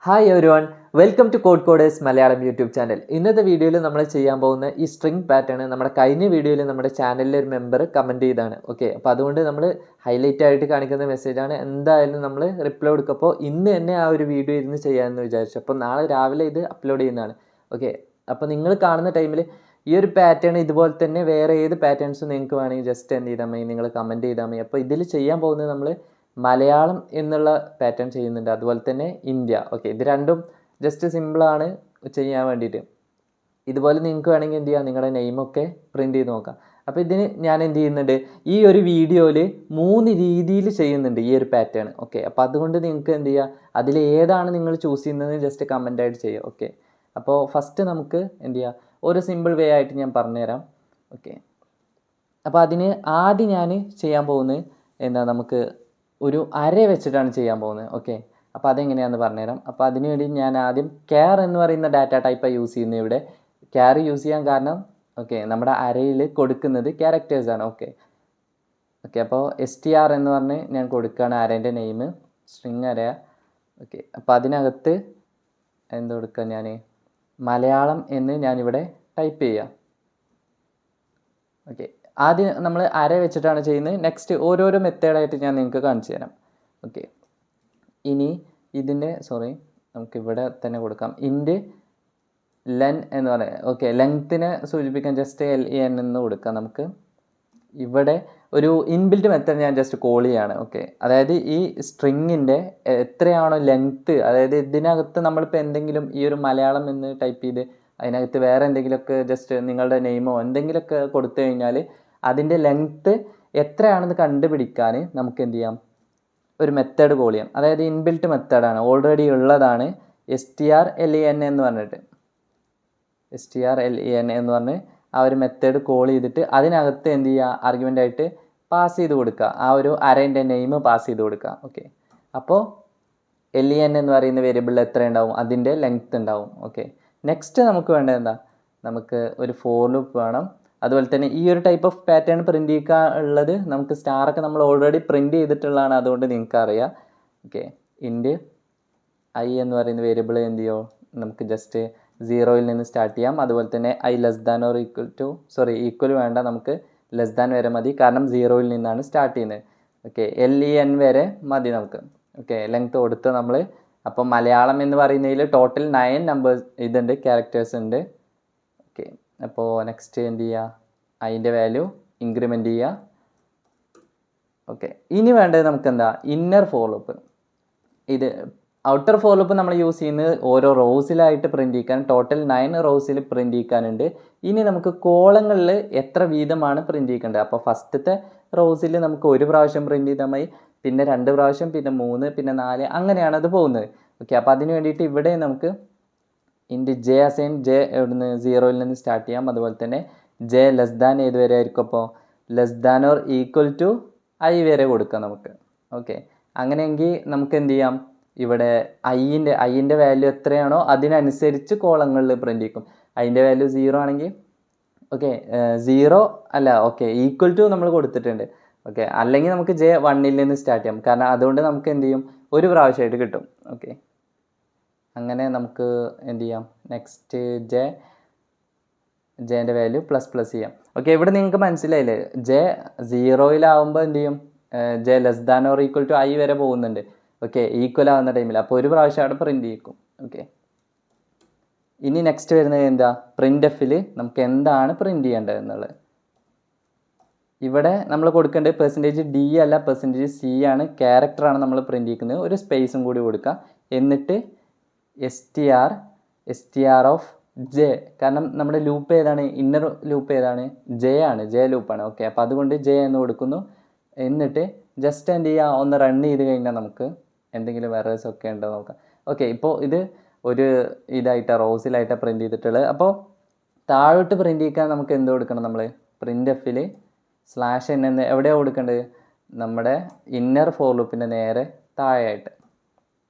Hi everyone, welcome to code coders Malayalam YouTube channel. ഇന്നത്തെ വീഡിയോയിൽ നമ്മൾ ചെയ്യാൻ പോകുന്ന ഈ സ്ട്രിംഗ് പാറ്റേൺ നമ്മുടെ കഴിഞ്ഞ വീഡിയോയിൽ നമ്മുടെ ചാനലിലെ ഒരു മെമ്പർ കമൻറ്റ് ചെയ്താണ്. ഓക്കെ, അപ്പോൾ അതുകൊണ്ട് നമ്മൾ ഹൈലൈറ്റ് ആയിട്ട് കാണിക്കുന്ന മെസ്സേജാണ്. എന്തായാലും നമ്മൾ റിപ്ലൈ കൊടുക്കുമ്പോൾ ഇന്ന് തന്നെ ആ ഒരു വീഡിയോ ഇരുന്ന് ചെയ്യാമെന്ന് വിചാരിച്ചു. അപ്പോൾ നാളെ രാവിലെ ഇത് അപ്ലോഡ് ചെയ്യുന്നതാണ്. ഓക്കെ, അപ്പോൾ നിങ്ങൾ കാണുന്ന ടൈമിൽ ഈ ഒരു പാറ്റേൺ ഇതുപോലെ തന്നെ വേറെ ഏത് പാറ്റേൺസും നിങ്ങൾക്ക് വേണമെങ്കിൽ ജസ്റ്റ് എന്ത് ചെയ്താൽ മതി, നിങ്ങൾ കമൻറ്റ് ചെയ്താൽ മതി. അപ്പോൾ ഇതിൽ ചെയ്യാൻ പോകുന്നത് നമ്മൾ മലയാളം എന്നുള്ള പാറ്റേൺ ചെയ്യുന്നുണ്ട്, അതുപോലെ തന്നെ ഇന്ത്യ. ഓക്കെ, ഇത് രണ്ടും ജസ്റ്റ് സിമ്പിളാണ് ചെയ്യാൻ വേണ്ടിയിട്ട്. ഇതുപോലെ നിങ്ങൾക്ക് വേണമെങ്കിൽ എന്ത് ചെയ്യാം, നിങ്ങളുടെ നെയിമൊക്കെ പ്രിൻറ്റ് ചെയ്ത് നോക്കാം. അപ്പോൾ ഇതിന് ഞാൻ എന്ത് ചെയ്യുന്നുണ്ട്, ഈ ഒരു വീഡിയോയിൽ 3 രീതിയിൽ ചെയ്യുന്നുണ്ട് ഈ ഒരു പാറ്റേൺ. ഓക്കെ, അപ്പോൾ അതുകൊണ്ട് നിങ്ങൾക്ക് എന്ത് ചെയ്യുക, അതിൽ ഏതാണ് നിങ്ങൾ ചൂസ് ചെയ്യുന്നത് ജസ്റ്റ് കമൻ്റായിട്ട് ചെയ്യുക. ഓക്കെ, അപ്പോൾ ഫസ്റ്റ് നമുക്ക് എന്ത് ചെയ്യുക, ഒരു സിമ്പിൾ വേ ആയിട്ട് ഞാൻ പറഞ്ഞുതരാം. ഓക്കെ, അപ്പോൾ അതിന് ആദ്യം ഞാൻ ചെയ്യാൻ പോകുന്നത് എന്താ, നമുക്ക് ഒരു അര വെച്ചിട്ടാണ് ചെയ്യാൻ പോകുന്നത്. ഓക്കെ, അപ്പോൾ അതെങ്ങനെയാണെന്ന് പറഞ്ഞുതരാം. അപ്പോൾ അതിന് വേണ്ടി ഞാൻ ആദ്യം കെയർ എന്ന് പറയുന്ന ഡാറ്റ ടൈപ്പാണ് യൂസ് ചെയ്യുന്നത്. ഇവിടെ കെയർ യൂസ് ചെയ്യാൻ കാരണം ഓക്കെ, നമ്മുടെ അരയിൽ കൊടുക്കുന്നത് ക്യാരക്ടേഴ്സാണ്. ഓക്കെ, അപ്പോൾ STR എന്ന് പറഞ്ഞ് ഞാൻ കൊടുക്കുകയാണ് അരേൻ്റെ നെയിം, സ്ട്രിങ് അര. ഓക്കെ, അപ്പോൾ അതിനകത്ത് എന്ത് കൊടുക്കുക, ഞാൻ മലയാളം എന്ന് ഞാനിവിടെ ടൈപ്പ് ചെയ്യാം. ഓക്കെ, ആദ്യം നമ്മൾ അര വെച്ചിട്ടാണ് ചെയ്യുന്നത്. നെക്സ്റ്റ് ഓരോരോ മെത്തേഡായിട്ട് ഞാൻ നിങ്ങൾക്ക് കാണിച്ചു തരാം. ഓക്കെ, ഇനി ഇതിൻ്റെ നമുക്കിവിടെ തന്നെ കൊടുക്കാം ഇൻറ്റ് ലെൻ എന്ന് പറയാം. ഓക്കെ, ലെങ്ത്തിനെ സൂചിപ്പിക്കാൻ ജസ്റ്റ് LEN എന്ന് കൊടുക്കാം. നമുക്ക് ഇവിടെ ഒരു ഇൻബിൽറ്റ് മെത്തേഡ് ഞാൻ ജസ്റ്റ് കോൾ ചെയ്യാണ്. ഓക്കെ, അതായത് ഈ സ്ട്രിങ്ങിൻ്റെ എത്രയാണോ ലെങ്ത്ത്, അതായത് ഇതിനകത്ത് നമ്മളിപ്പോൾ എന്തെങ്കിലും ഈ ഒരു മലയാളം എന്ന് ടൈപ്പ് ചെയ്ത് അതിനകത്ത് വേറെ എന്തെങ്കിലുമൊക്കെ ജസ്റ്റ് നിങ്ങളുടെ നെയിമോ എന്തെങ്കിലുമൊക്കെ കൊടുത്തു കഴിഞ്ഞാൽ അതിൻ്റെ ലെങ്ത്ത് എത്രയാണെന്ന് കണ്ടുപിടിക്കാൻ നമുക്ക് എന്ത് ചെയ്യാം, ഒരു മെത്തേഡ് കോൾ ചെയ്യാം. അതായത് ഇൻബിൽറ്റ് മെത്തേഡാണ്, ഓൾറെഡി ഉള്ളതാണ്. strlen എന്ന് പറഞ്ഞിട്ട് strlen എന്ന് പറഞ്ഞ് ആ ഒരു മെത്തേഡ് കോൾ ചെയ്തിട്ട് അതിനകത്ത് എന്ത് ചെയ്യുക, ആർഗ്യുമെൻ്റായിട്ട് പാസ് ചെയ്ത് കൊടുക്കുക, ആ ഒരു അരേൻ്റെ നെയിം പാസ് ചെയ്ത് കൊടുക്കുക. ഓക്കെ, അപ്പോൾ LEN എന്ന് പറയുന്ന വേരിയബിളിൽ എത്ര ഉണ്ടാവും, അതിൻ്റെ ലെങ്ത്ത് ഉണ്ടാവും. ഓക്കെ, നെക്സ്റ്റ് നമുക്ക് വേണ്ടത് എന്താ, നമുക്ക് ഒരു ഫോർ ലൂപ്പ് വേണം. അതുപോലെ തന്നെ ഈ ഒരു ടൈപ്പ് ഓഫ് പാറ്റേൺ പ്രിൻറ്റ് ചെയ്യാനുള്ളത് നമുക്ക് സ്റ്റാറൊക്കെ നമ്മൾ ഓൾറെഡി പ്രിൻറ്റ് ചെയ്തിട്ടുള്ളതാണ്, അതുകൊണ്ട് നിങ്ങൾക്ക് അറിയാം. ഓക്കെ, ഇൻറ്റ് I എന്ന് പറയുന്ന വേരിയബിൾ എന്ത് ചെയ്യുമോ, നമുക്ക് ജസ്റ്റ് 0യിൽ നിന്ന് സ്റ്റാർട്ട് ചെയ്യാം. അതുപോലെ തന്നെ I less than or equal two equal വേണ്ട, നമുക്ക് ലെസ് ദാൻ വരെ മതി, കാരണം 0യിൽ നിന്നാണ് സ്റ്റാർട്ട് ചെയ്യുന്നത്. ഓക്കെ, LEN വരെ മതി നമുക്ക്. ഓക്കെ, ലെങ്ത്ത് കൊടുത്ത് നമ്മൾ അപ്പോൾ മലയാളം എന്ന് പറയുന്നതിൽ ടോട്ടൽ 9 നമ്പേഴ്സ് ഇതുണ്ട്, ക്യാരക്ടേഴ്സ് ഉണ്ട്. ഓക്കെ, അപ്പോൾ നെക്സ്റ്റ് എന്ത് ചെയ്യുക, അതിൻ്റെ വാല്യൂ ഇൻക്രിമെൻ്റ് ചെയ്യുക. ഓക്കെ, ഇനി വേണ്ടത് നമുക്ക് എന്താ, ഇന്നർ ഫോർ ലൂപ്പ്. ഇത് ഔട്ടർ ഫോർ ലൂപ്പ് നമ്മൾ യൂസ് ചെയ്യുന്നത് ഓരോ റോസിലായിട്ട് പ്രിൻറ്റ് ചെയ്യിക്കാൻ, ടോട്ടൽ 9 റോസിൽ പ്രിൻറ്റ് ചെയ്യിക്കാനുണ്ട്. ഇനി നമുക്ക് കോളങ്ങളിൽ എത്ര വീതമാണ് പ്രിൻറ്റ് ചെയ്യിക്കേണ്ടത്. അപ്പോൾ ഫസ്റ്റത്തെ റോസിൽ നമുക്ക് ഒരു പ്രാവശ്യം പ്രിൻറ്റ് ചെയ്താൽ മതി, പിന്നെ 2 പ്രാവശ്യം, പിന്നെ 3, പിന്നെ 4, അങ്ങനെയാണ് അത് പോകുന്നത്. ഓക്കെ, അപ്പോൾ അതിന് വേണ്ടിയിട്ട് ഇവിടെ നമുക്ക് ഇൻറ്റ് ജെ അസൈൻ ജെ എവിടുന്ന് 0യിൽ നിന്ന് സ്റ്റാർട്ട് ചെയ്യാം. അതുപോലെ തന്നെ ജെ ലെസ് ദാൻ ഏത് വരെ ആയിരിക്കും, അപ്പോൾ less than or equal to I വരെ കൊടുക്കാം നമുക്ക്. ഓക്കെ, അങ്ങനെയെങ്കിൽ നമുക്ക് എന്ത് ചെയ്യാം, ഇവിടെ ഐൻ്റെ വാല്യൂ എത്രയാണോ അതിനനുസരിച്ച് കോളങ്ങളിൽ പ്രിൻറ്റ് ചെയ്യും. അതിൻ്റെ വാല്യൂ 0 ആണെങ്കിൽ ഓക്കെ 0 അല്ല, ഓക്കെ ഈക്വൽ ടു നമ്മൾ കൊടുത്തിട്ടുണ്ട്. ഓക്കെ, അല്ലെങ്കിൽ നമുക്ക് ജെ 1ൽ നിന്ന് സ്റ്റാർട്ട് ചെയ്യാം, കാരണം അതുകൊണ്ട് നമുക്ക് എന്ത് ചെയ്യും, ഒരു പ്രാവശ്യമായിട്ട് കിട്ടും. ഓക്കെ, അങ്ങനെ നമുക്ക് എന്ത് ചെയ്യാം, നെക്സ്റ്റ് ജെൻ്റെ വാല്യൂ പ്ലസ് ചെയ്യാം. ഓക്കെ, ഇവിടെ നിങ്ങൾക്ക് മനസ്സിലായില്ലേ, ജെ 0യിലാവുമ്പോൾ എന്ത് ചെയ്യും, J less than or equal to I വരെ പോകുന്നുണ്ട്. ഓക്കെ, ഈക്വൽ ആവുന്ന ടൈമിൽ അപ്പോൾ ഒരു പ്രാവശ്യം അവിടെ പ്രിൻറ്റ് ചെയ്യിക്കും. ഓക്കെ, ഇനി നെക്സ്റ്റ് വരുന്നത് എന്താ, പ്രിൻ്റ് നമുക്ക് എന്താണ് പ്രിൻറ്റ് ചെയ്യേണ്ടത് എന്നുള്ളത്. ഇവിടെ നമ്മൾ കൊടുക്കേണ്ടത് %D അല്ല, %C ആണ്, ക്യാരക്ടറാണ് നമ്മൾ പ്രിൻറ്റ് ചെയ്യുന്നത്. ഒരു സ്പേസും കൂടി കൊടുക്കുക, എന്നിട്ട് STR ഓഫ് ജെ, കാരണം നമ്മുടെ ലൂപ്പ് ഏതാണ്, ഇന്നർ ലൂപ്പ് ഏതാണ്, ജെ ആണ്, ജെ ലൂപ്പാണ്. ഓക്കെ, അപ്പോൾ അതുകൊണ്ട് ജെ എന്ന് കൊടുക്കുന്നു. എന്നിട്ട് ജസ്റ്റ് എന്ത് ചെയ്യുക, ഒന്ന് റൺ ചെയ്ത് കഴിഞ്ഞാൽ നമുക്ക് എന്തെങ്കിലും എറേഴ്സ് ഒക്കെ ഉണ്ടോ നോക്കാം. ഓക്കെ, ഇപ്പോൾ ഇത് ഒരു ഇതായിട്ടാണ് റോസിലായിട്ടാണ് പ്രിൻറ്റ് ചെയ്തിട്ടുള്ളത്. അപ്പോൾ താഴോട്ട് പ്രിൻറ്റ് ചെയ്യിക്കാൻ നമുക്ക് എന്ത് കൊടുക്കണം, നമ്മൾ പ്രിൻ്റ് /n എന്ന് എവിടെയാണ് കൊടുക്കേണ്ടത്, നമ്മുടെ ഇന്നർ ഫോർ ലൂപ്പിൻ്റെ നേരെ താഴെയായിട്ട്.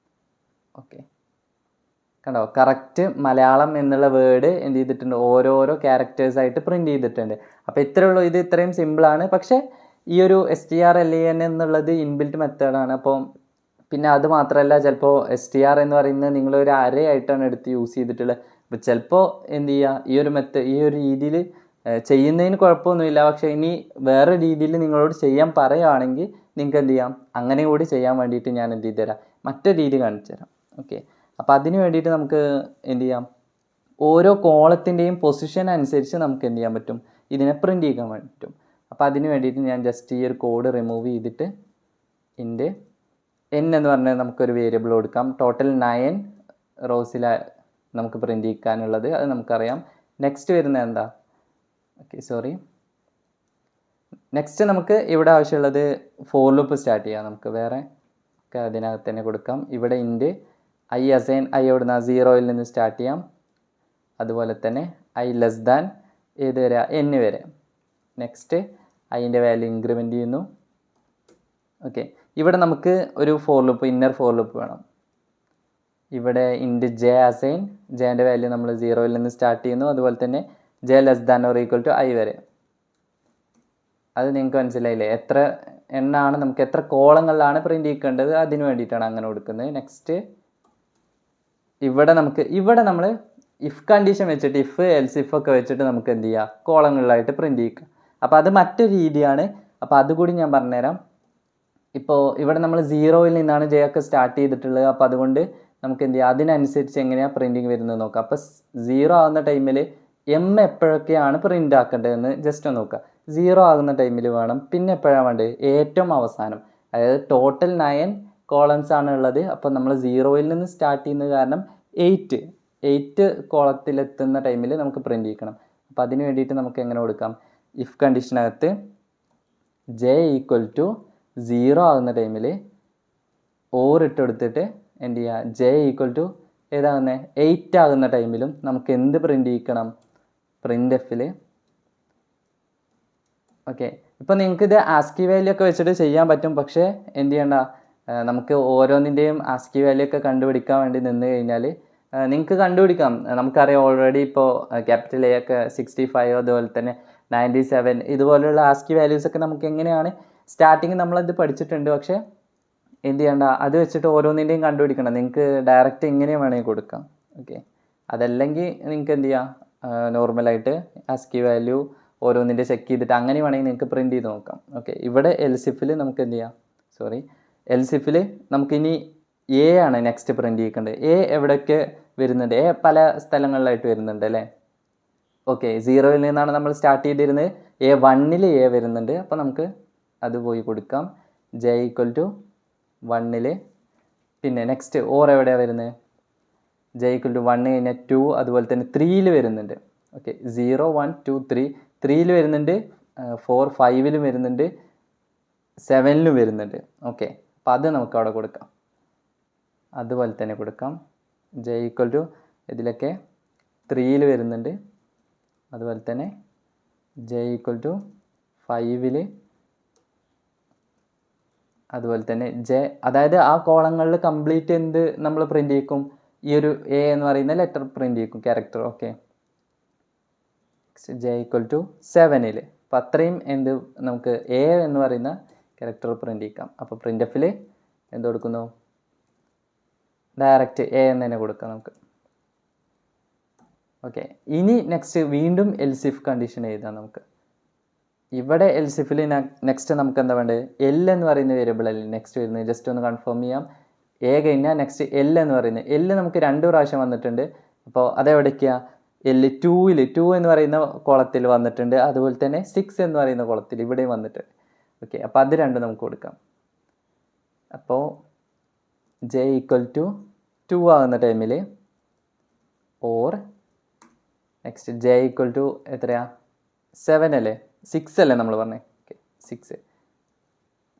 ഓക്കെ, കണ്ടോ, കറക്റ്റ് മലയാളം എന്നുള്ള വേർഡ് എന്ത് ചെയ്തിട്ടുണ്ട്, ഓരോരോ ക്യാരക്ടേഴ്സായിട്ട് പ്രിൻറ്റ് ചെയ്തിട്ടുണ്ട്. അപ്പോൾ ഇത്രയേ ഉള്ളൂ, ഇത് ഇത്രയും സിമ്പിളാണ്. പക്ഷേ ഈ ഒരു strlen എന്നുള്ളത് ഇൻബിൽറ്റ് മെത്തേഡാണ്. അപ്പോൾ പിന്നെ അത് മാത്രമല്ല ചിലപ്പോൾ str എന്ന് പറയുന്നത് നിങ്ങളൊരു അരയായിട്ടാണ് എടുത്ത് യൂസ് ചെയ്തിട്ടുള്ളത്. അപ്പോൾ ചിലപ്പോൾ എന്ത് ചെയ്യുക, ഈ ഒരു രീതിയിൽ ചെയ്യുന്നതിന് കുഴപ്പമൊന്നുമില്ല. പക്ഷേ ഇനി വേറെ രീതിയിൽ നിങ്ങളോട് ചെയ്യാൻ പറയുകയാണെങ്കിൽ നിങ്ങൾക്ക് എന്ത് ചെയ്യാം, അങ്ങനെ കൂടി ചെയ്യാൻ വേണ്ടിയിട്ട് ഞാൻ എന്ത് ചെയ്ത് തരാം, മറ്റൊരു രീതി കാണിച്ചു തരാം. ഓക്കെ, അപ്പോൾ അതിന് വേണ്ടിയിട്ട് നമുക്ക് എന്ത് ചെയ്യാം, ഓരോ കോളത്തിൻ്റെയും പൊസിഷൻ അനുസരിച്ച് നമുക്ക് എന്ത് ചെയ്യാൻ പറ്റും, ഇതിനെ പ്രിൻ്റ് ചെയ്യാൻ പറ്റും. അപ്പോൾ അതിന് വേണ്ടിയിട്ട് ഞാൻ ജസ്റ്റ് ഈ ഒരു കോഡ് റിമൂവ് ചെയ്തിട്ട് ഇൻ്റെ n എന്ന് പറഞ്ഞാൽ നമുക്കൊരു വേരിയബിൾ കൊടുക്കാം. ടോട്ടൽ 9 റോസിൽ നമുക്ക് പ്രിൻ്റ് ചെയ്യാനുള്ളത്, അത് നമുക്കറിയാം. നെക്സ്റ്റ് വരുന്നത് എന്താ, ഓക്കെ സോറി, നെക്സ്റ്റ് നമുക്ക് ഇവിടെ ആവശ്യമുള്ളത് ഫോർ ലൂപ്പ് സ്റ്റാർട്ട് ചെയ്യാം. നമുക്ക് വേറെ ഒക്കെ അതിനകത്ത് തന്നെ കൊടുക്കാം. ഇവിടെ ഇൻറ്റ് ഐ അസൈൻ ഐ എവിടുന്ന 0യിൽ നിന്ന് സ്റ്റാർട്ട് ചെയ്യാം. അതുപോലെ തന്നെ ഐ ലെസ് ദാൻ ഏത് വരെ, n വരെ. നെക്സ്റ്റ് ഐൻ്റെ വാല്യൂ ഇൻക്രിമെൻറ്റ് ചെയ്യുന്നു. ഓക്കെ, ഇവിടെ നമുക്ക് ഒരു for loop, inner for loop വേണം. ഇവിടെ ഇൻറ്റ് ജെ അസൈൻ, ജെൻ്റെ വാല്യൂ നമ്മൾ 0യിൽ നിന്ന് സ്റ്റാർട്ട് ചെയ്യുന്നു. അതുപോലെ തന്നെ J less than or equal to I വരെ. അത് നിങ്ങൾക്ക് മനസ്സിലായില്ലേ, എത്ര എണ്ണാണ് നമുക്ക്, എത്ര കോളങ്ങളിലാണ് പ്രിൻ്റ് ചെയ്യേണ്ടത്, അതിന് വേണ്ടിയിട്ടാണ് അങ്ങനെ കൊടുക്കുന്നത്. നെക്സ്റ്റ് ഇവിടെ നമ്മൾ ഇഫ് കണ്ടീഷൻ വെച്ചിട്ട്, ഇഫ് എൽസ് ഇഫ് ഒക്കെ വെച്ചിട്ട് നമുക്ക് എന്ത് ചെയ്യുക, കോളങ്ങളിലായിട്ട് പ്രിൻ്റ് ചെയ്യുക. അപ്പോൾ അത് മറ്റൊരു രീതിയാണ്. അപ്പോൾ അതുകൂടി ഞാൻ പറഞ്ഞുതരാം. ഇപ്പോൾ ഇവിടെ നമ്മൾ 0യിൽ നിന്നാണ് ജെ ഒക്കെ സ്റ്റാർട്ട് ചെയ്തിട്ടുള്ളത്. അപ്പോൾ അതുകൊണ്ട് നമുക്ക് എന്ത് ചെയ്യാം, അതിനനുസരിച്ച് എങ്ങനെയാണ് പ്രിൻറ്റിങ് വരുന്നത് നോക്കാം. അപ്പോൾ 0 ആകുന്ന ടൈമിൽ എം എപ്പോഴൊക്കെയാണ് പ്രിൻ്റ് ആക്കേണ്ടതെന്ന് ജസ്റ്റ് ഒന്ന് നോക്കുക. 0 ആകുന്ന ടൈമിൽ വേണം. പിന്നെ എപ്പോഴാണ് വേണ്ടത്, ഏറ്റവും അവസാനം, അതായത് ടോട്ടൽ 9 കോളംസ് ആണ് ഉള്ളത്. അപ്പോൾ നമ്മൾ 0യിൽ നിന്ന് സ്റ്റാർട്ട് ചെയ്യുന്നത് കാരണം 8 കോളത്തിലെത്തുന്ന ടൈമിൽ നമുക്ക് പ്രിൻ്റ് ചെയ്യിക്കണം. അപ്പോൾ അതിന് വേണ്ടിയിട്ട് നമുക്ക് എങ്ങനെ കൊടുക്കാം, ഇഫ് കണ്ടീഷനകത്ത് ജെ ഈക്വൽ ടു 0 ആകുന്ന ടൈമിൽ ഓർ ഇട്ട് കൊടുത്തിട്ട് എന്ത് ചെയ്യുക, ജെ ഈക്വൽ ടു ഏതാകുന്നത് 8 ആകുന്ന ടൈമിലും നമുക്ക് എന്ത് പ്രിൻ്റ് ചെയ്യിക്കണം, പ്രിൻ്റ് എഫിൽ. ഓക്കെ, ഇപ്പോൾ നിങ്ങൾക്ക് ഇത് ആസ്കി വാല്യൂ ഒക്കെ വെച്ചിട്ട് ചെയ്യാൻ പറ്റും. പക്ഷേ എന്ത് ചെയ്യണ്ട, നമുക്ക് ഓരോന്നിൻ്റെയും ആസ്കി വാല്യൂ ഒക്കെ കണ്ടുപിടിക്കാൻ വേണ്ടി നിന്ന് കഴിഞ്ഞാൽ നിങ്ങൾക്ക് കണ്ടുപിടിക്കാം. നമുക്കറിയാം ഓൾറെഡി ഇപ്പോൾ ക്യാപിറ്റൽ എ ഒക്കെ 65, അതുപോലെ തന്നെ 97 ഇതുപോലെയുള്ള ആസ്കി വാല്യൂസ് ഒക്കെ നമുക്ക് എങ്ങനെയാണ് സ്റ്റാർട്ടിങ് നമ്മളത് പഠിച്ചിട്ടുണ്ട്. പക്ഷേ എന്ത് ചെയ്യണ്ട, അത് വെച്ചിട്ട് ഓരോന്നിൻ്റെയും കണ്ടുപിടിക്കണം. നിങ്ങൾക്ക് ഡയറക്റ്റ് ഇങ്ങനെ വേണമെങ്കിൽ കൊടുക്കാം. ഓക്കെ, അതല്ലെങ്കിൽ നിങ്ങൾക്ക് എന്ത് ചെയ്യാം, നോർമലായിട്ട് ആസ്കി വാല്യൂ ഓരോന്നിൻ്റെ ചെക്ക് ചെയ്തിട്ട് അങ്ങനെ വേണമെങ്കിൽ നിങ്ങൾക്ക് പ്രിൻ്റ് ചെയ്ത് നോക്കാം. ഓക്കെ, ഇവിടെ എൽസിഫിൽ നമുക്ക് എന്ത് ചെയ്യാം, എൽസിഫിൽ നമുക്കിനി എ ആണ് നെക്സ്റ്റ് പ്രിൻ്റ് ചെയ്യേണ്ടത്. എ എവിടെയൊക്കെ വരുന്നുണ്ട്, എ പല സ്ഥലങ്ങളിലായിട്ട് വരുന്നുണ്ട് അല്ലേ. ഓക്കെ, 0യിൽ നിന്നാണ് നമ്മൾ സ്റ്റാർട്ട് ചെയ്തിരുന്നത്. A1ൽ എ വരുന്നുണ്ട്. അപ്പോൾ നമുക്ക് അത് പോയി കൊടുക്കാം. ജെ ഈക്വൽ ടു 1ൽ. പിന്നെ നെക്സ്റ്റ് ഓർ എവിടെയാണ് വരുന്നത്, ജെ ഈക്വൽ ടു 1 കഴിഞ്ഞാൽ 2, അതുപോലെ തന്നെ 3ൽ വരുന്നുണ്ട്. ഓക്കെ, 0 1 2 3, 3ൽ വരുന്നുണ്ട്, 4 5ലും വരുന്നുണ്ട്, 7ലും വരുന്നുണ്ട്. ഓക്കെ, അപ്പോൾ അത് നമുക്ക് അവിടെ കൊടുക്കാം. അതുപോലെ തന്നെ കൊടുക്കാം. ജെ ഈക്വൽ ടു ഇതിലൊക്കെ 3ൽ വരുന്നുണ്ട്, അതുപോലെ തന്നെ ജെ ഈക്വൽ ടു 5ൽ, അതുപോലെ തന്നെ ജെ, അതായത് ആ കോളങ്ങളിൽ കംപ്ലീറ്റ് എന്ത് നമ്മൾ പ്രിൻ്റ് ചെയ്യിക്കും, ഈ ഒരു എ എന്ന് പറയുന്ന ലെറ്റർ പ്രിൻ്റ് ചെയ്യിക്കും, character. Okay, J equal to 7ൽ. അപ്പോൾ അത്രയും എന്ത് നമുക്ക് എ എന്ന് പറയുന്ന ക്യാരക്ടർ പ്രിൻ്റ് ചെയ്യിക്കാം. അപ്പോൾ പ്രിൻ്റ് എഫിൽ എന്ത് കൊടുക്കുന്നു, ഡയറക്റ്റ് എ എന്ന് തന്നെ കൊടുക്കാം നമുക്ക്. ഓക്കെ, ഇനി നെക്സ്റ്റ് വീണ്ടും എൽസിഫ് കണ്ടീഷൻ എഴുതാം നമുക്ക്. ഇവിടെ എൽസിഫിൽ നെക്സ്റ്റ് നമുക്ക് എന്താ വേണ്ടത്, എൽ എന്ന് പറയുന്ന വേരിയബിൾ അല്ലേ നെക്സ്റ്റ് വരുന്നത്. ജസ്റ്റ് ഒന്ന് കൺഫേം ചെയ്യാം. എ കഴിഞ്ഞാൽ നെക്സ്റ്റ് എൽ എന്ന് പറയുന്നത്, എൽ നമുക്ക് 2 പ്രാവശ്യം വന്നിട്ടുണ്ട്. അപ്പോൾ അതെവിടേക്കാണ്, എൽ 2 എന്ന് പറയുന്ന കോളത്തിൽ വന്നിട്ടുണ്ട്, അതുപോലെ തന്നെ 6 എന്ന് പറയുന്ന കോളത്തിൽ ഇവിടെയും വന്നിട്ടുണ്ട്. ഓക്കെ, അപ്പോൾ അത് രണ്ടും നമുക്ക് കൊടുക്കാം. അപ്പോൾ ജെ ഈക്വൽ ടു 2 ആകുന്ന ടൈമിൽ or next J equal to എത്രയാ, 7 അല്ലേ, 6 അല്ലേ നമ്മൾ പറഞ്ഞേ. ഓക്കെ, 6.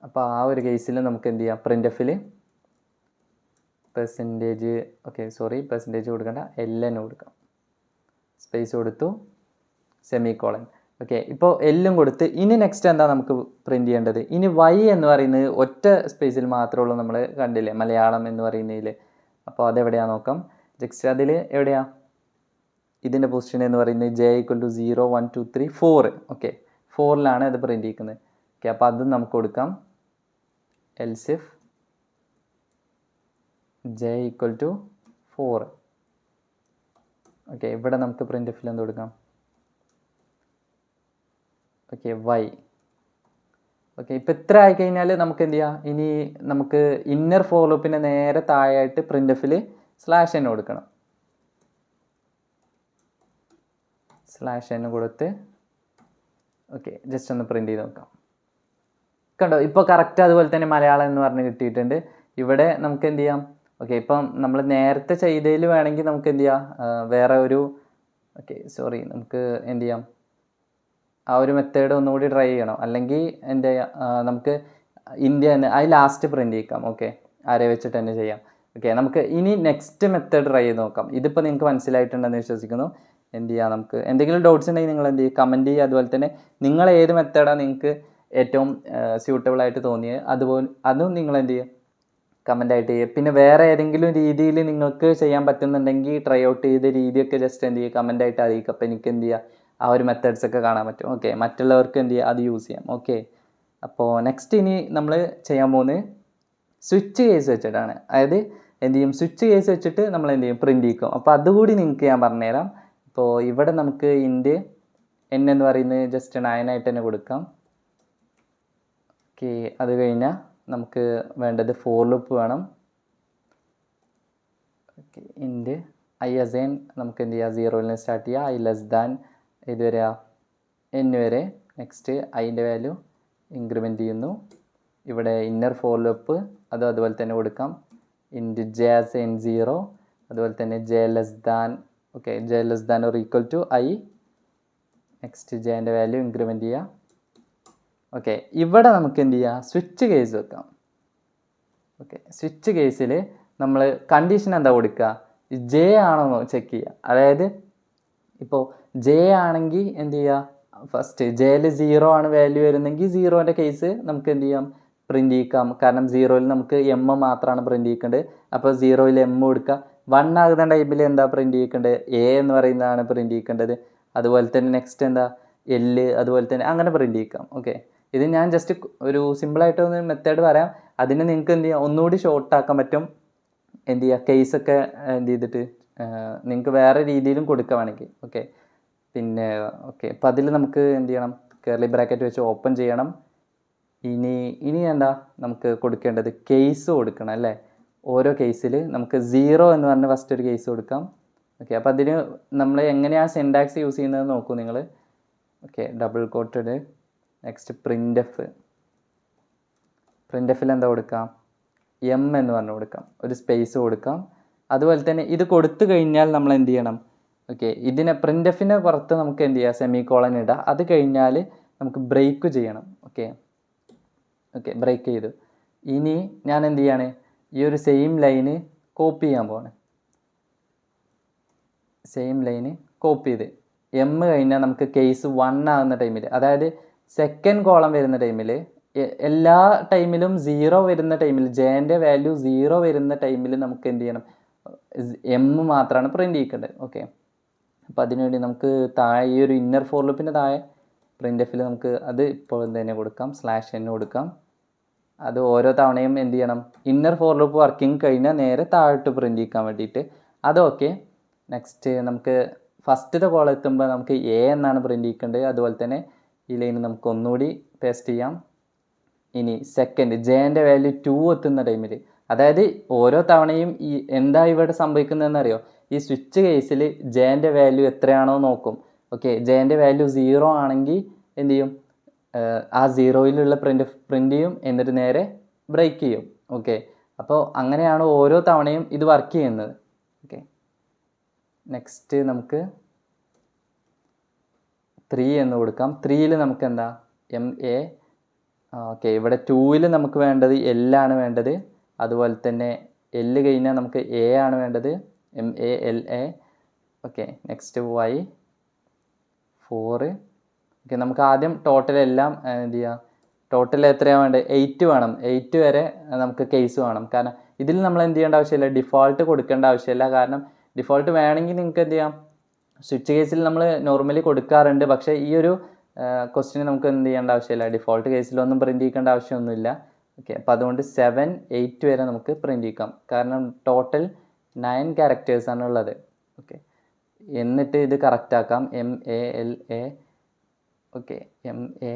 അപ്പോൾ ആ ഒരു കേസിൽ നമുക്ക് എന്ത് ചെയ്യാം, പ്രിൻ്റ് എഫിൽ പെർസെൻറ്റേജ് കൊടുക്കണ്ട, എല്ലിന് കൊടുക്കാം. സ്പേസ് കൊടുത്തു, സെമി കോളൻ. ഓക്കെ, ഇപ്പോൾ എല്ലും കൊടുത്ത് ഇനി നെക്സ്റ്റ് എന്താ നമുക്ക് പ്രിൻ്റ് ചെയ്യേണ്ടത്, ഇനി വൈ എന്ന് പറയുന്നത് ഒറ്റ സ്പേസിൽ മാത്രമേ ഉള്ളൂ, നമ്മൾ കണ്ടില്ലേ മലയാളം എന്ന് പറയുന്നതിൽ. അപ്പോൾ അതെവിടെയാണ് നോക്കാം. നെക്സ്റ്റ് അതിൽ എവിടെയാണ്, ഇതിൻ്റെ പൊസിഷൻ എന്ന് പറയുന്നത് ജെ ഈക്വൽ ടു 0 1 2 3 4. ഓക്കെ, 4ലാണ് അത് പ്രിൻ്റ് ചെയ്യിക്കുന്നത്. ഓക്കെ, അപ്പോൾ അതും നമുക്ക് കൊടുക്കാം. Elsif J equal to 4. Okay, ഇവിടെ നമുക്ക് പ്രിൻ്റ് എന്ത് കൊടുക്കാം? Okay, Y. ഓക്കെ, ഇപ്പം ഇത്ര ആയിക്കഴിഞ്ഞാൽ നമുക്ക് എന്ത് ചെയ്യാം? ഇനി നമുക്ക് ഇന്നർ ഫോർ ലൂപ്പിൻ്റെ നേരെ താഴെയായിട്ട് പ്രിൻ്റ് സ്ലാഷ് n കൊടുക്കണം. സ്ലാഷ് n കൊടുത്ത് ഓക്കെ, ജസ്റ്റ് ഒന്ന് പ്രിൻ്റ് ചെയ്ത് നോക്കാം. കണ്ടോ, ഇപ്പോൾ കറക്റ്റ് അതുപോലെ തന്നെ മലയാളം എന്ന് പറഞ്ഞ് കിട്ടിയിട്ടുണ്ട്. ഇവിടെ നമുക്ക് എന്ത് ചെയ്യാം? ഓക്കെ, ഇപ്പം നമ്മൾ നേരത്തെ ചെയ്തതിൽ വേണമെങ്കിൽ നമുക്ക് എന്ത് ചെയ്യാം? വേറെ ഒരു നമുക്ക് എന്ത് ചെയ്യാം? ആ ഒരു മെത്തേഡ് ഒന്നുകൂടി ട്രൈ ചെയ്യണം. അല്ലെങ്കിൽ എന്ത് ചെയ്യാം? നമുക്ക് ഇന്ത്യ തന്നെ അത് ലാസ്റ്റ് പ്രിൻ്റ് ചെയ്യിക്കാം. ഓക്കെ, ആരെ വെച്ചിട്ട് തന്നെ ചെയ്യാം. ഓക്കെ, നമുക്ക് ഇനി നെക്സ്റ്റ് മെത്തേഡ് ട്രൈ ചെയ്ത് നോക്കാം. ഇതിപ്പോൾ നിങ്ങൾക്ക് മനസ്സിലായിട്ടുണ്ടെന്ന് വിശ്വസിക്കുന്നു. എന്ത് ചെയ്യുക? നമുക്ക് എന്തെങ്കിലും ഡൗട്ട്സ് ഉണ്ടെങ്കിൽ നിങ്ങൾ എന്ത് ചെയ്യും? കമൻറ്റ് ചെയ്യുക. അതുപോലെ തന്നെ നിങ്ങൾ ഏത് മെത്തേഡാണ് നിങ്ങൾക്ക് ഏറ്റവും സ്യൂട്ടബിൾ ആയിട്ട് തോന്നിയത് അതും നിങ്ങൾ എന്ത് ചെയ്യുക? കമൻ്റായിട്ട് ചെയ്യുക. പിന്നെ വേറെ ഏതെങ്കിലും രീതിയിൽ നിങ്ങൾക്ക് ചെയ്യാൻ പറ്റുന്നുണ്ടെങ്കിൽ ട്രൈ ഔട്ട് ചെയ്ത രീതിയൊക്കെ ജസ്റ്റ് എന്ത് ചെയ്യുക? കമൻ്റായിട്ട് അറിയിക്കുക. അപ്പോൾ എനിക്ക് എന്ത് ചെയ്യുക? ആ ഒരു മെത്തേഡ്സ് ഒക്കെ കാണാൻ പറ്റും. ഓക്കെ, മറ്റുള്ളവർക്ക് എന്ത് ചെയ്യുക? അത് യൂസ് ചെയ്യാം. ഓക്കെ, അപ്പോൾ നെക്സ്റ്റ് ഇനി നമ്മൾ ചെയ്യാൻ പോകുന്നത് സ്വിച്ച് കേസ് വെച്ചിട്ടാണ്. അതായത് എന്ത് ചെയ്യും? സ്വിച്ച് കേസ് വെച്ചിട്ട് നമ്മൾ എന്ത് ചെയ്യും? പ്രിൻ്റ് ചെയ്യിക്കും. അപ്പോൾ അതുകൂടി നിങ്ങൾക്ക് ഞാൻ പറഞ്ഞുതരാം. ഇപ്പോൾ ഇവിടെ നമുക്ക് ഇൻറ്റ് n എന്ന് പറയുന്നത് ജസ്റ്റ് 9 ആയിട്ട് തന്നെ കൊടുക്കാം. ഓക്കെ, അത് കഴിഞ്ഞാൽ നമുക്ക് വേണ്ടത് ഫോർ ലൂപ്പ് വേണം. ഓക്കെ, ഇൻറ്റ് ഐ അസൈൻ നമുക്ക് എന്ത് ചെയ്യുക? 0ൽ നിന്ന് സ്റ്റാർട്ട് ചെയ്യുക. ഐ ലെസ് ദാൻ ഇതുവരെ n വരെ. നെക്സ്റ്റ് ഐൻ്റെ വാല്യൂ ഇൻക്രിമെൻറ്റ് ചെയ്യുന്നു. ഇവിടെ ഇന്നർ ഫോർ ലൂപ്പ് അതുപോലെ തന്നെ കൊടുക്കാം. ഇൻറ്റ് ജെ അസൈൻ 0, അതുപോലെ തന്നെ J less than J less than or equal to I. Next ജെൻ്റെ വാല്യൂ ഇൻക്രിമെൻറ്റ് ചെയ്യുക. ഓക്കെ, ഇവിടെ നമുക്ക് എന്ത് ചെയ്യുക? സ്വിച്ച് കേസ് വെക്കാം. ഓക്കെ, സ്വിച്ച് കേസിൽ നമ്മൾ കണ്ടീഷൻ എന്താ കൊടുക്കുക? ജെ ആണോ ചെക്ക് ചെയ്യുക. അതായത് ഇപ്പോൾ ജെ ആണെങ്കിൽ എന്ത് ചെയ്യുക? ഫസ്റ്റ് ജെയിൽ 0 ആണ് വാല്യൂ വരുന്നെങ്കിൽ 0ൻ്റെ കേസ് നമുക്ക് എന്ത് ചെയ്യാം? പ്രിൻ്റ് ചെയ്യിക്കാം. കാരണം 0ൽ നമുക്ക് എം മാത്രമാണ് പ്രിൻ്റ് ചെയ്യിക്കേണ്ടത്. അപ്പോൾ 0ൽ എം കൊടുക്കുക. 1 ആകുന്ന ടൈമിൽ എന്താ പ്രിൻ്റ് ചെയ്യിക്കേണ്ടത്? എ എന്ന് പറയുന്നതാണ് പ്രിൻ്റ് ചെയ്യിക്കേണ്ടത്. അതുപോലെ തന്നെ നെക്സ്റ്റ് എന്താ? എൽ, അതുപോലെ തന്നെ അങ്ങനെ പ്രിൻ്റ് ചെയ്യിക്കാം. ഓക്കെ, ഇത് ഞാൻ ജസ്റ്റ് ഒരു സിമ്പിളായിട്ട് ഒന്ന് മെത്തേഡ് പറയാം. അതിന് നിങ്ങൾക്ക് എന്ത് ചെയ്യാം? ഒന്നുകൂടി ഷോർട്ടാക്കാൻ പറ്റും. എന്ത് ചെയ്യുക? കേസൊക്കെ എന്ത് ചെയ്തിട്ട് നിങ്ങൾക്ക് വേറെ രീതിയിലും കൊടുക്കുക വേണമെങ്കിൽ. ഓക്കെ, പിന്നെ അപ്പോൾ അതിൽ നമുക്ക് എന്ത് ചെയ്യണം? കർലി ബ്രാക്കറ്റ് വെച്ച് ഓപ്പൺ ചെയ്യണം. ഇനി എന്താ നമുക്ക് കൊടുക്കേണ്ടത്? കേസ് കൊടുക്കണം അല്ലേ? ഓരോ കേസിൽ നമുക്ക് 0 എന്ന് പറഞ്ഞ് ഫസ്റ്റ് ഒരു കേസ് കൊടുക്കാം. ഓക്കെ, അപ്പോൾ അതിന് നമ്മൾ എങ്ങനെയാണ് സിൻടാക്സ് യൂസ് ചെയ്യുന്നത് നോക്കൂ നിങ്ങൾ. Okay, double quoted. Next print എഫിൽ എന്താ കൊടുക്കാം? എം എന്ന് പറഞ്ഞ് കൊടുക്കാം. ഒരു സ്പേസ് കൊടുക്കാം. അതുപോലെ തന്നെ ഇത് കൊടുത്തു കഴിഞ്ഞാൽ നമ്മൾ എന്ത് ചെയ്യണം? ഓക്കെ, ഇതിനെ പ്രിൻ്റ് പുറത്ത് നമുക്ക് എന്ത് ചെയ്യുക? സെമി കോളൻ ഇടുക. അത് കഴിഞ്ഞാൽ നമുക്ക് ബ്രേക്ക് ചെയ്യണം. ഓക്കെ, ബ്രേക്ക് ചെയ്തു. ഇനി ഞാൻ എന്ത് ചെയ്യാണ്? ഈ ഒരു സെയിം ലൈന് കോപ്പി ചെയ്യാൻ പോവാണ്. സെയിം ലൈന് കോപ്പി ചെയ്ത് എം കഴിഞ്ഞാൽ നമുക്ക് കേസ് 1 ആകുന്ന ടൈമിൽ, അതായത് സെക്കൻഡ് കോളം വരുന്ന ടൈമിൽ, എല്ലാ ടൈമിലും 0 വരുന്ന ടൈമിൽ, ജെൻ്റെ വാല്യൂ 0 വരുന്ന ടൈമിൽ നമുക്ക് എന്ത് ചെയ്യണം? എം മാത്രമാണ് പ്രിൻ്റ് ചെയ്യിക്കേണ്ടത്. ഓക്കെ, അപ്പോൾ അതിനുവേണ്ടി നമുക്ക് താഴെ ഈ ഒരു ഇന്നർ ഫോർ ലൂപ്പിൻ്റെ താഴെ പ്രിൻ്റ് എഫിൽ നമുക്ക് അത് ഇപ്പോൾ തന്നെ കൊടുക്കാം. /n കൊടുക്കാം. അത് ഓരോ തവണയും എന്ത് ചെയ്യണം? ഇന്നർ ഫോർ ലൂപ്പ് വർക്കിംഗ് കഴിഞ്ഞാൽ നേരെ താഴോട്ട് പ്രിൻ്റ് ചെയ്യിക്കാൻ വേണ്ടിയിട്ട്. അതൊക്കെ നെക്സ്റ്റ് നമുക്ക് ഫസ്റ്റത്തെ കോളം എത്തുമ്പോൾ നമുക്ക് എ എന്നാണ് പ്രിൻ്റ് ചെയ്യിക്കേണ്ടത്. അതുപോലെ തന്നെ ഈ ലൈന് നമുക്ക് ഒന്നുകൂടി പേസ്റ്റ് ചെയ്യാം. ഇനി സെക്കൻഡ് ജെൻ്റെ വാല്യൂ 2 എത്തുന്ന ടൈമിൽ, അതായത് ഓരോ തവണയും ഈ എന്താ ഇവിടെ സംഭവിക്കുന്നതെന്ന് അറിയോ? ഈ സ്വിച്ച് കേസിൽ ജെൻ്റെ വാല്യൂ എത്രയാണോ നോക്കും. ഓക്കെ, ജെൻ്റെ വാല്യൂ 0 ആണെങ്കിൽ എന്ത് ചെയ്യും? ആ 0യിലുള്ള പ്രിൻ്റ് ചെയ്യും. എന്നിട്ട് നേരെ ബ്രേക്ക് ചെയ്യും. ഓക്കെ, അപ്പോൾ അങ്ങനെയാണ് ഓരോ തവണയും ഇത് വർക്ക് ചെയ്യുന്നത്. ഓക്കെ, നെക്സ്റ്റ് നമുക്ക് 3 എന്ന് കൊടുക്കാം. 3ൽ നമുക്ക് എന്താ? MA. ഓക്കെ, ഇവിടെ 2ൽ നമുക്ക് വേണ്ടത് L ആണ് വേണ്ടത്. അതുപോലെ തന്നെ L കഴിഞ്ഞാൽ നമുക്ക് A ആണ് വേണ്ടത്. MALA. Okay, next Y 4. Okay, നമുക്ക് ആദ്യം ടോട്ടൽ എല്ലാം എന്ത് ചെയ്യുക? ടോട്ടൽ എത്രയാണ് വേണ്ടത്? 8 വേണം. 8 വരെ നമുക്ക് കേസ് വേണം. കാരണം ഇതിൽ നമ്മൾ എന്ത് ചെയ്യേണ്ട ആവശ്യമില്ല, ഡിഫോൾട്ട് കൊടുക്കേണ്ട ആവശ്യമില്ല. കാരണം ഡിഫോൾട്ട് വേണമെങ്കിൽ നിങ്ങൾക്ക് എന്ത് ചെയ്യാം? സ്വിച്ച് കേസിൽ നമ്മൾ നോർമലി കൊടുക്കാറുണ്ട്. പക്ഷേ ഈ ഒരു ക്വസ്റ്റിന് നമുക്ക് എന്ത് ചെയ്യേണ്ട ആവശ്യമില്ല, ഡിഫോൾട്ട് കേസിലൊന്നും പ്രിൻ്റ് ചെയ്യേണ്ട ആവശ്യമൊന്നുമില്ല. ഓക്കെ, അപ്പോൾ അതുകൊണ്ട് 7, 8 വരെ നമുക്ക് പ്രിൻ്റ് ചെയ്യിക്കാം. കാരണം ടോട്ടൽ 9 ക്യാരക്ടേഴ്സാണ് ഉള്ളത്. ഓക്കെ, എന്നിട്ട് ഇത് കറക്റ്റ് ആക്കാം. MALA. ഓക്കെ, MA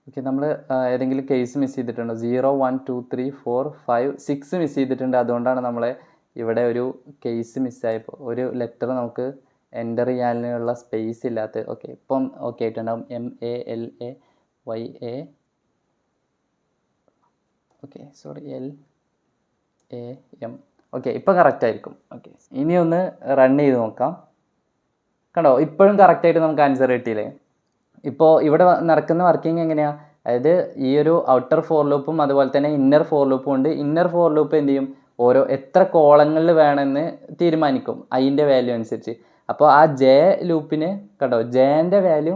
ഓക്കെ, നമ്മൾ ഏതെങ്കിലും കേസ് മിസ് ചെയ്തിട്ടുണ്ടോ? 0, 1, 2, 3, 4, 5, 6 മിസ് ചെയ്തിട്ടുണ്ട്. അതുകൊണ്ടാണ് നമ്മളെ ഇവിടെ ഒരു കേസ് മിസ്സായപ്പോൾ ഒരു ലെറ്റർ നമുക്ക് എൻ്റർ ചെയ്യാനുള്ള സ്പേസ് ഇല്ലാത്തത്. ഓക്കെ, ഇപ്പം ഓക്കെ ആയിട്ടുണ്ടാവും. MALAYA. Okay, sorry, LAM. Okay, ഇപ്പോൾ കറക്റ്റ് ആയിരിക്കും. ഓക്കെ, ഇനി ഒന്ന് റൺ ചെയ്ത് നോക്കാം. കണ്ടോ, ഇപ്പോഴും കറക്റ്റായിട്ട് നമുക്ക് ആൻസർ കിട്ടിയില്ലേ? ഇപ്പോൾ ഇവിടെ നടക്കുന്ന വർക്കിംഗ് എങ്ങനെയാണ്? അതായത് ഈ ഒരു ഔട്ടർ ഫോർ ലൂപ്പും അതുപോലെ തന്നെ ഇന്നർ ഫോർ ലൂപ്പും ഉണ്ട്. ഇന്നർ ഫോർ ലൂപ്പ് എന്ത് ചെയ്യും? ഓരോ എത്ര കോളങ്ങളിൽ വേണമെന്ന് തീരുമാനിക്കും അതിൻ്റെ വാല്യൂ അനുസരിച്ച്. അപ്പോൾ ആ ജെ ലൂപ്പിന് കണ്ടോ, ജെൻ്റെ വാല്യൂ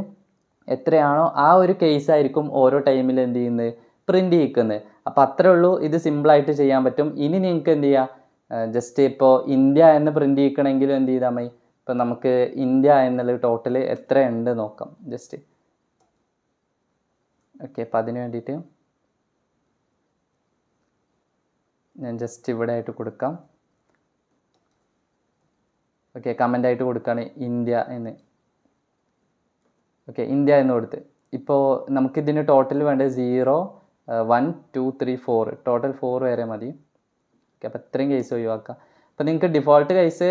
എത്രയാണോ ആ ഒരു കേസ് ആയിരിക്കും ഓരോ ടൈമിൽ എന്ത് ചെയ്യുന്നത്, പ്രിൻ്റ് ചെയ്യിക്കുന്നത്. അപ്പോൾ അത്രേ ഉള്ളൂ. ഇത് സിമ്പിളായിട്ട് ചെയ്യാൻ പറ്റും. ഇനി നിങ്ങൾക്ക് എന്ത് ചെയ്യാം, ജസ്റ്റ് ഇപ്പോൾ ഇന്ത്യ എന്ന് പ്രിൻ്റ് ചെയ്യിക്കണമെങ്കിലും എന്ത് ചെയ്താൽ മതി. ഇപ്പം നമുക്ക് ഇന്ത്യ എന്നുള്ള ടോട്ടൽ എത്ര ഉണ്ട് നോക്കാം ജസ്റ്റ്. ഓക്കെ, അപ്പം അതിന് വേണ്ടിയിട്ട് ഞാൻ ജസ്റ്റ് ഇവിടെ ആയിട്ട് കൊടുക്കാം. ഓക്കെ, കമൻ്റ് ആയിട്ട് കൊടുക്കുകയാണ് ഇന്ത്യ എന്ന്. ഓക്കെ, ഇന്ത്യ എന്ന് കൊടുത്ത്. ഇപ്പോൾ നമുക്കിതിന് ടോട്ടൽ വേണ്ടത് 0, 1, 2, 3, 4 ടോട്ടൽ 4 വരെ മതി. ഓക്കെ, അപ്പോൾ ഇത്രയും കേസ് ഒഴിവാക്കാം. അപ്പോൾ നിങ്ങൾക്ക് ഡിഫോൾട്ട് കേസ്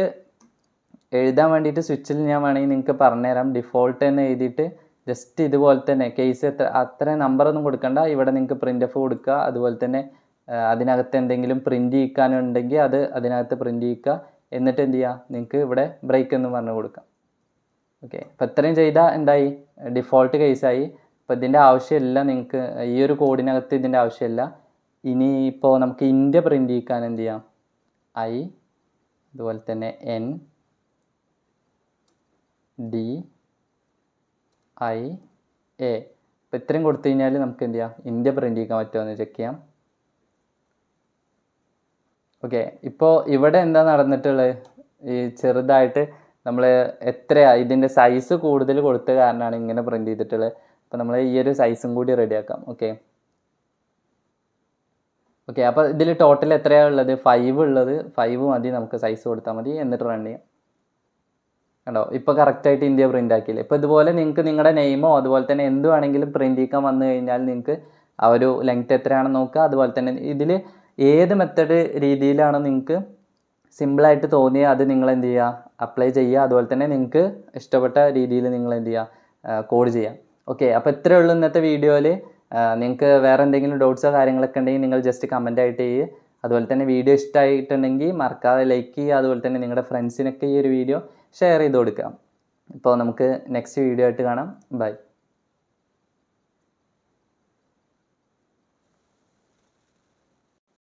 എഴുതാൻ വേണ്ടിയിട്ട് സ്വിച്ചിൽ ഞാൻ വേണമെങ്കിൽ നിങ്ങൾക്ക് പറഞ്ഞുതരാം. ഡിഫോൾട്ട് എന്ന് എഴുതിയിട്ട് ജസ്റ്റ് ഇതുപോലെ തന്നെ കേസ് അത്ര നമ്പറൊന്നും കൊടുക്കണ്ട. ഇവിടെ നിങ്ങൾക്ക് പ്രിൻ്റ് എഫ് കൊടുക്കുക. അതുപോലെ തന്നെ അതിനകത്ത് എന്തെങ്കിലും പ്രിൻ്റ് ചെയ്യിക്കാനുണ്ടെങ്കിൽ അത് അതിനകത്ത് പ്രിൻ്റ് ചെയ്യിക്കുക. എന്നിട്ട് എന്ത് ചെയ്യുക, നിങ്ങൾക്ക് ഇവിടെ ബ്രേക്ക് എന്ന് പറഞ്ഞ് കൊടുക്കാം. ഓക്കെ, അപ്പോൾ ഇത്രയും ചെയ്താൽ എന്തായി, ഡിഫോൾട്ട് കേസായി. അപ്പോൾ ഇതിൻ്റെ ആവശ്യമില്ല നിങ്ങൾക്ക്, ഈ ഒരു കോഡിനകത്ത് ഇതിൻ്റെ ആവശ്യമില്ല. ഇനി ഇപ്പോൾ നമുക്ക് ഇന്ത്യ പ്രിൻ്റ് ചെയ്യിക്കാൻ എന്ത് ചെയ്യാം, I, അതുപോലെ തന്നെ NDIA. അപ്പോൾ ഇത്രയും കൊടുത്തു കഴിഞ്ഞാൽ നമുക്ക് എന്ത് ചെയ്യാം, ഇന്ത്യ പ്രിൻ്റ് ചെയ്യിക്കാൻ പറ്റുമോ എന്ന് ചെക്ക് ചെയ്യാം. ഓക്കെ, ഇപ്പോൾ ഇവിടെ എന്താ നടന്നിട്ടുള്ളത്, ഈ ചെറുതായിട്ട് നമ്മൾ എത്രയാണ് ഇതിൻ്റെ സൈസ് കൂടുതൽ കൊടുത്ത കാരണമാണ് ഇങ്ങനെ പ്രിൻ്റ് ചെയ്തിട്ടുള്ളത്. അപ്പോൾ നമ്മൾ ഈ ഒരു സൈസും കൂടി റെഡിയാക്കാം. ഓക്കെ, അപ്പോൾ ഇതിൽ ടോട്ടൽ എത്രയാണ് ഉള്ളത്, 5 ഉള്ളത്. 5 മതി, നമുക്ക് സൈസ് കൊടുത്താൽ മതി. എന്നിട്ട് റൺ ചെയ്യാം. കണ്ടോ, ഇപ്പോൾ കറക്റ്റായിട്ട് ഇന്ത്യ പ്രിൻ്റ് ആക്കിയില്ലേ. ഇപ്പോൾ ഇതുപോലെ നിങ്ങൾക്ക് നിങ്ങളുടെ നെയിമോ അതുപോലെ തന്നെ എന്ത് വേണമെങ്കിലും പ്രിൻ്റ് ചെയ്യാൻ വന്നു കഴിഞ്ഞാൽ നിങ്ങൾക്ക് ആ ഒരു ലെങ്ത് എത്രയാണെന്ന് നോക്കുക. അതുപോലെ തന്നെ ഇതിൽ ഏത് മെത്തേഡ് രീതിയിലാണോ നിങ്ങൾക്ക് സിമ്പിളായിട്ട് തോന്നിയത് അത് നിങ്ങൾ എന്ത് ചെയ്യുക, അപ്ലൈ ചെയ്യുക. അതുപോലെ തന്നെ നിങ്ങൾക്ക് ഇഷ്ടപ്പെട്ട രീതിയിൽ നിങ്ങൾ എന്ത് ചെയ്യുക, കോഡ് ചെയ്യാം. ഓക്കെ, അപ്പോൾ ഇത്രയേ ഉള്ളൂ ഇന്നത്തെ വീഡിയോയിൽ. നിങ്ങൾക്ക് വേറെ എന്തെങ്കിലും ഡൗട്ട്സോ കാര്യങ്ങളൊക്കെ ഉണ്ടെങ്കിൽ നിങ്ങൾ ജസ്റ്റ് കമൻ്റ് ആയിട്ട് ചെയ്യുക. അതുപോലെ തന്നെ വീഡിയോ ഇഷ്ടമായിട്ടുണ്ടെങ്കിൽ മറക്കാതെ ലൈക്ക് ചെയ്യുക. അതുപോലെ തന്നെ നിങ്ങളുടെ ഫ്രണ്ട്സിനൊക്കെ ഈ ഒരു വീഡിയോ ഷെയർ ചെയ്ത് കൊടുക്കാം. ഇപ്പോൾ നമുക്ക് നെക്സ്റ്റ് വീഡിയോ ആയിട്ട് കാണാം. ബൈ.